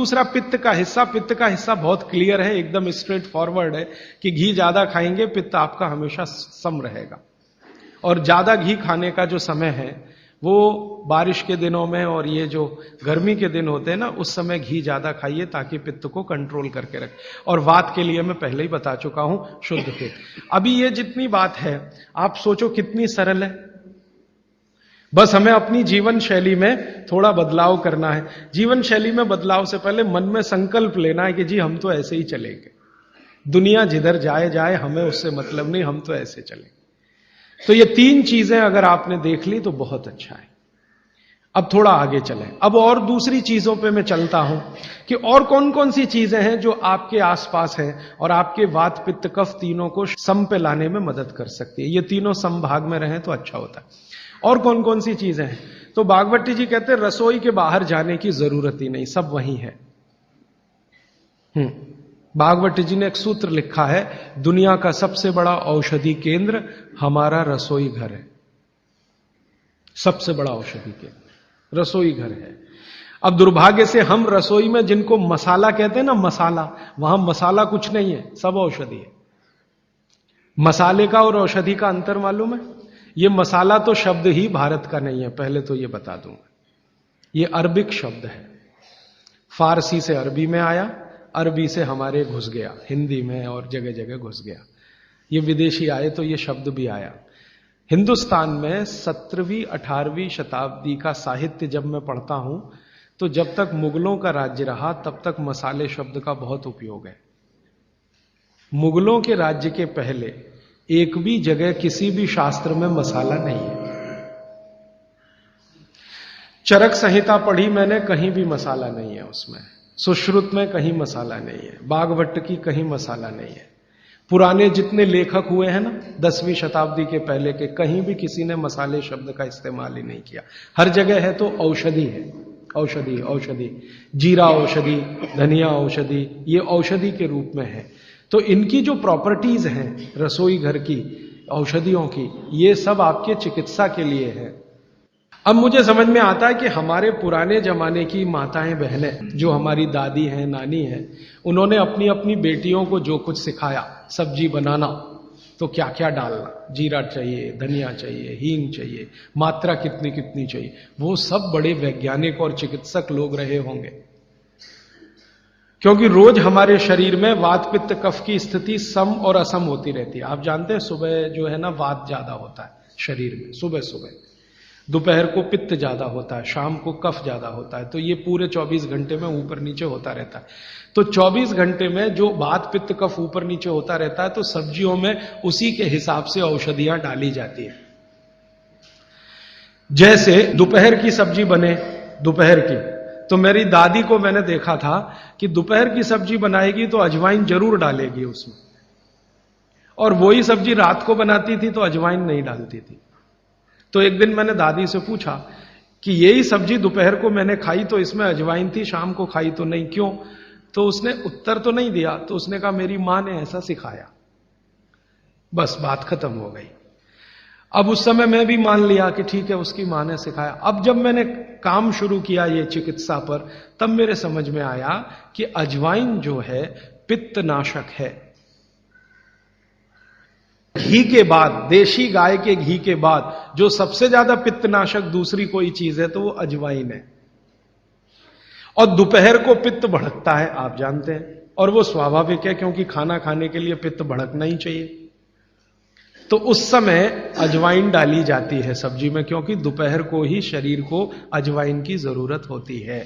दूसरा पित्त का हिस्सा बहुत क्लियर है, एकदम स्ट्रेट फॉरवर्ड है कि घी ज्यादा खाएंगे पित्त आपका हमेशा सम रहेगा। और ज्यादा घी खाने का जो समय है वो बारिश के दिनों में और ये जो गर्मी के दिन होते हैं ना, उस समय घी ज्यादा खाइए ताकि पित्त को कंट्रोल करके रखे। और वात के लिए मैं पहले ही बता चुका हूं, शुद्ध पित्त। अभी ये जितनी बात है आप सोचो कितनी सरल है, बस हमें अपनी जीवन शैली में थोड़ा बदलाव करना है। जीवन शैली में बदलाव से पहले मन में संकल्प लेना है कि जी हम तो ऐसे ही चलेंगे, दुनिया जिधर जाए जाए हमें उससे मतलब नहीं, हम तो ऐसे चलेंगे। तो ये 3 चीजें अगर आपने देख ली तो बहुत अच्छा है। अब थोड़ा आगे चलें, अब और दूसरी चीजों पे मैं चलता हूं कि और कौन कौन सी चीजें हैं जो आपके आसपास हैं और आपके वात पित्त कफ तीनों को सम पे लाने में मदद कर सकती है। ये तीनों समभाग में रहें तो अच्छा होता है। और कौन कौन सी चीजें हैं? तो भागवती जी कहते हैं रसोई के बाहर जाने की जरूरत ही नहीं, सब वहीं है। भागवती जी ने एक सूत्र लिखा है, दुनिया का सबसे बड़ा औषधि केंद्र हमारा रसोई घर है। सबसे बड़ा औषधि केंद्र रसोई घर है। अब दुर्भाग्य से हम रसोई में जिनको मसाला कहते हैं ना, मसाला, वहां मसाला कुछ नहीं है, सब औषधि है। मसाले का और औषधि का अंतर मालूम है? ये मसाला तो शब्द ही भारत का नहीं है, पहले तो ये बता दूंगा। ये अरबिक शब्द है, फारसी से अरबी में आया, अरबी से हमारे घुस गया, हिंदी में और जगह जगह घुस गया। ये विदेशी आए तो ये शब्द भी आया। हिंदुस्तान में 17वीं 18वीं शताब्दी का साहित्य जब मैं पढ़ता हूं तो जब तक मुगलों का राज्य रहा तब तक मसाले शब्द का बहुत उपयोग है। मुगलों के राज्य के पहले एक भी जगह किसी भी शास्त्र में मसाला नहीं है। चरक संहिता पढ़ी मैंने, कहीं भी मसाला नहीं है उसमें। सुश्रुत में कहीं मसाला नहीं है, बागभट्ट की कहीं मसाला नहीं है। पुराने जितने लेखक हुए हैं ना 10वीं शताब्दी के पहले के, कहीं भी किसी ने मसाले शब्द का इस्तेमाल ही नहीं किया। हर जगह है तो औषधि है, औषधि औषधि, जीरा औषधि, धनिया औषधि, ये औषधि के रूप में है। तो इनकी जो प्रॉपर्टीज हैं रसोई घर की, औषधियों की, ये सब आपके चिकित्सा के लिए है। अब मुझे समझ में आता है कि हमारे पुराने जमाने की माताएं बहनें, जो हमारी दादी हैं, नानी हैं, उन्होंने अपनी अपनी बेटियों को जो कुछ सिखाया, सब्जी बनाना तो क्या क्या डालना, जीरा चाहिए, धनिया चाहिए, हींग चाहिए, मात्रा कितनी कितनी चाहिए, वो सब बड़े वैज्ञानिक और चिकित्सक लोग रहे होंगे। क्योंकि रोज हमारे शरीर में वात पित्त कफ की स्थिति सम और असम होती रहती है। आप जानते हैं सुबह जो है ना वात ज्यादा होता है शरीर में, सुबह सुबह, दोपहर को पित्त ज्यादा होता है, शाम को कफ ज्यादा होता है। तो ये पूरे 24 घंटे में ऊपर नीचे होता रहता है। तो 24 घंटे में जो वात पित्त कफ ऊपर नीचे होता रहता है, तो सब्जियों में उसी के हिसाब से औषधियां डाली जाती है। जैसे दोपहर की सब्जी बने, दोपहर की, तो मेरी दादी को मैंने देखा था कि दोपहर की सब्जी बनाएगी तो अजवाइन जरूर डालेगी उसमें, और वही सब्जी रात को बनाती थी तो अजवाइन नहीं डालती थी। तो एक दिन मैंने दादी से पूछा कि यही सब्जी दोपहर को मैंने खाई तो इसमें अजवाइन थी, शाम को खाई तो नहीं, क्यों? तो उसने उत्तर तो नहीं दिया। तो उसने कहा मेरी मां ने ऐसा सिखाया। बस बात खत्म हो गई। अब उस समय मैं भी मान लिया कि ठीक है, उसकी मां ने सिखाया। अब जब मैंने काम शुरू किया ये चिकित्सा पर, तब मेरे समझ में आया कि अजवाइन जो है पित्तनाशक है। घी के बाद, देशी गाय के घी के बाद जो सबसे ज्यादा पित्तनाशक दूसरी कोई चीज है तो वो अजवाइन है। और दोपहर को पित्त भड़कता है, आप जानते हैं, और वो स्वाभाविक है क्योंकि खाना खाने के लिए पित्त भड़कना ही चाहिए। तो उस समय अजवाइन डाली जाती है सब्जी में, क्योंकि दोपहर को ही शरीर को अजवाइन की जरूरत होती है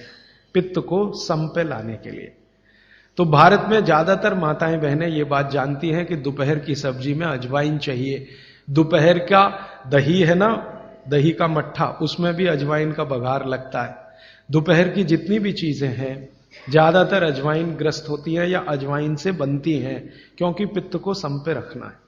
पित्त को सम पे लाने के लिए। तो भारत में ज्यादातर माताएं बहनें ये बात जानती हैं कि दोपहर की सब्जी में अजवाइन चाहिए। दोपहर का दही है ना, दही का मट्ठा, उसमें भी अजवाइन का बघार लगता है। दोपहर की जितनी भी चीजें हैं ज्यादातर अजवाइन ग्रस्त होती हैं या अजवाइन से बनती हैं, क्योंकि पित्त को सम पे रखना है।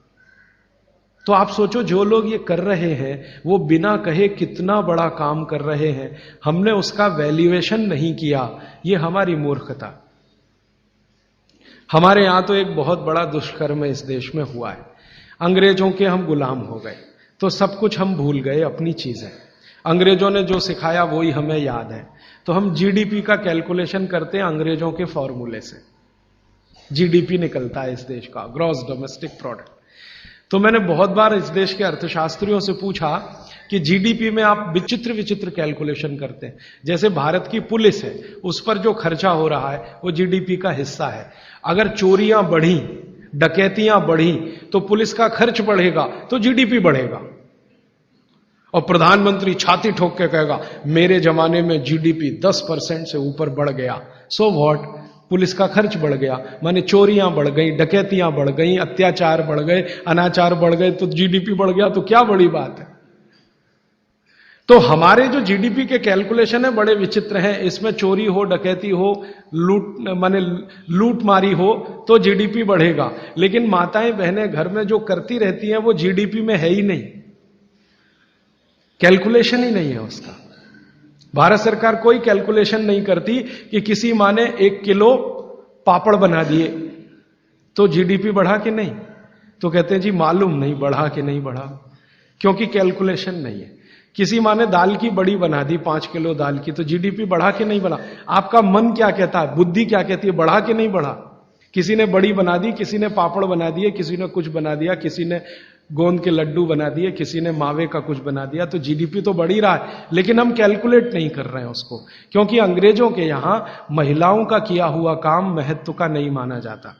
तो आप सोचो जो लोग ये कर रहे हैं वो बिना कहे कितना बड़ा काम कर रहे हैं, हमने उसका वैल्यूएशन नहीं किया, ये हमारी मूर्खता। हमारे यहां तो एक बहुत बड़ा दुष्कर्म इस देश में हुआ है। अंग्रेजों के हम गुलाम हो गए तो सब कुछ हम भूल गए, अपनी चीजें। अंग्रेजों ने जो सिखाया वही हमें याद है। तो हम जीडीपी का कैलकुलेशन करते हैं अंग्रेजों के फॉर्मूले से। जीडीपी निकलता है इस देश का, ग्रॉस डोमेस्टिक प्रोडक्ट। तो मैंने बहुत बार इस देश के अर्थशास्त्रियों से पूछा कि जीडीपी में आप विचित्र विचित्र कैलकुलेशन करते हैं। जैसे भारत की पुलिस है, उस पर जो खर्चा हो रहा है वो जीडीपी का हिस्सा है। अगर चोरियां बढ़ी, डकैतियां बढ़ी, तो पुलिस का खर्च बढ़ेगा तो जीडीपी बढ़ेगा। और प्रधानमंत्री छाती ठोक के कहेगा मेरे जमाने में जीडीपी 10% से ऊपर बढ़ गया। सो व्हाट, पुलिस का खर्च बढ़ गया, माने चोरियां बढ़ गई, डकैतियां बढ़ गई, अत्याचार बढ़ गए, अनाचार बढ़ गए, तो जीडीपी बढ़ गया, तो क्या बड़ी बात है। तो हमारे जो जीडीपी के कैलकुलेशन है बड़े विचित्र हैं। इसमें चोरी हो, डकैती हो, लूट मारी हो तो जीडीपी बढ़ेगा, लेकिन माताएं बहनें घर में जो करती रहती हैं वो जीडीपी में है ही नहीं, कैलकुलेशन ही नहीं है उसका। भारत सरकार कोई कैलकुलेशन नहीं करती कि किसी माँ ने 1 किलो पापड़ बना दिए तो जीडीपी बढ़ा कि नहीं, तो कहते हैं जी मालूम नहीं बढ़ा कि नहीं बढ़ा, क्योंकि कैलकुलेशन नहीं है। किसी माँ ने दाल की बड़ी बना दी 5 किलो दाल की, तो जीडीपी बढ़ा कि नहीं बढ़ा। आपका मन क्या कहता है, बुद्धि क्या कहती है, बढ़ा कि नहीं बढ़ा। किसी ने बड़ी बना दी, किसी ने पापड़ बना दिए, किसी ने कुछ बना दिया, किसी ने गोंद के लड्डू बना दिए, किसी ने मावे का कुछ बना दिया, तो जीडीपी तो बढ़ ही रहा है, लेकिन हम कैलकुलेट नहीं कर रहे हैं उसको, क्योंकि अंग्रेजों के यहां महिलाओं का किया हुआ काम महत्व का नहीं माना जाता।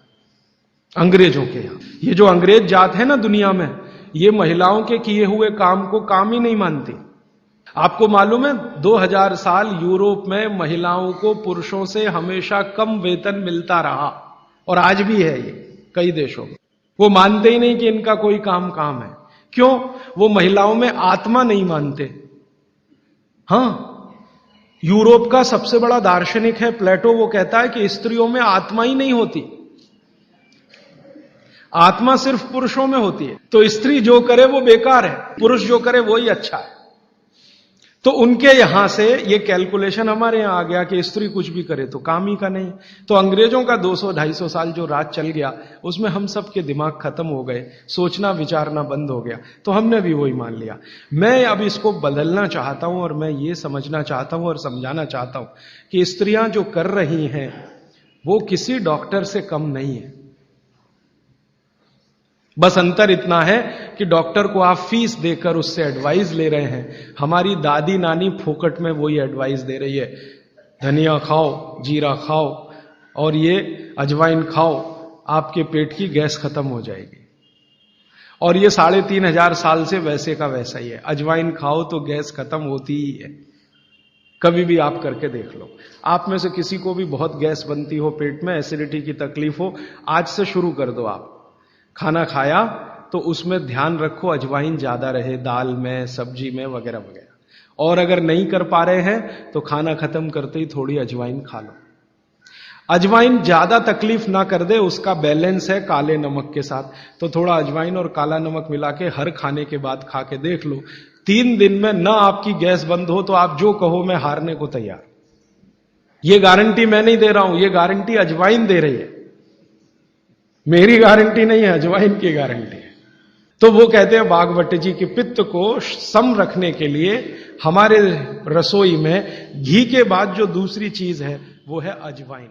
अंग्रेजों के यहां ये जो अंग्रेज जात है ना दुनिया में, ये महिलाओं के किए हुए काम को काम ही नहीं मानती। आपको मालूम है 2000 साल यूरोप में महिलाओं को पुरुषों से हमेशा कम वेतन मिलता रहा, और आज भी है ये कई देशों में। वो मानते ही नहीं कि इनका कोई काम है। क्यों? वो महिलाओं में आत्मा नहीं मानते। हां, यूरोप का सबसे बड़ा दार्शनिक है प्लेटो, वो कहता है कि स्त्रियों में आत्मा ही नहीं होती, आत्मा सिर्फ पुरुषों में होती है। तो स्त्री जो करे वो बेकार है, पुरुष जो करे वो ही अच्छा है। तो उनके यहां से ये कैलकुलेशन हमारे यहां आ गया कि स्त्री कुछ भी करे तो काम ही का नहीं। तो अंग्रेजों का 200-250 साल जो राज चल गया, उसमें हम सब के दिमाग खत्म हो गए, सोचना विचारना बंद हो गया, तो हमने भी वही मान लिया। मैं अब इसको बदलना चाहता हूं, और मैं ये समझना चाहता हूं और समझाना चाहता हूं कि स्त्रियां जो कर रही हैं वो किसी डॉक्टर से कम नहीं है। बस अंतर इतना है कि डॉक्टर को आप फीस देकर उससे एडवाइस ले रहे हैं, हमारी दादी नानी फोकट में वही एडवाइस दे रही है, धनिया खाओ, जीरा खाओ और ये अजवाइन खाओ, आपके पेट की गैस खत्म हो जाएगी। और ये 3500 साल से वैसे का वैसा ही है, अजवाइन खाओ तो गैस खत्म होती ही है। कभी भी आप करके देख लो। आप में से किसी को भी बहुत गैस बनती हो, पेट में एसिडिटी की तकलीफ हो, आज से शुरू कर दो। आप खाना खाया तो उसमें ध्यान रखो अजवाइन ज्यादा रहे, दाल में, सब्जी में, वगैरह वगैरह। और अगर नहीं कर पा रहे हैं तो खाना खत्म करते ही थोड़ी अजवाइन खा लो। अजवाइन ज्यादा तकलीफ ना कर दे, उसका बैलेंस है काले नमक के साथ, तो थोड़ा अजवाइन और काला नमक मिला के हर खाने के बाद खा के देख लो। 3 दिन में ना आपकी गैस बंद हो तो आप जो कहो मैं हारने को तैयार। ये गारंटी मैं नहीं दे रहा हूं, ये गारंटी अजवाइन दे रही है, मेरी गारंटी नहीं है, अजवाइन की गारंटी है। तो वो कहते हैं बागवट जी कि पित्त को सम रखने के लिए हमारे रसोई में घी के बाद जो दूसरी चीज है वो है अजवाइन।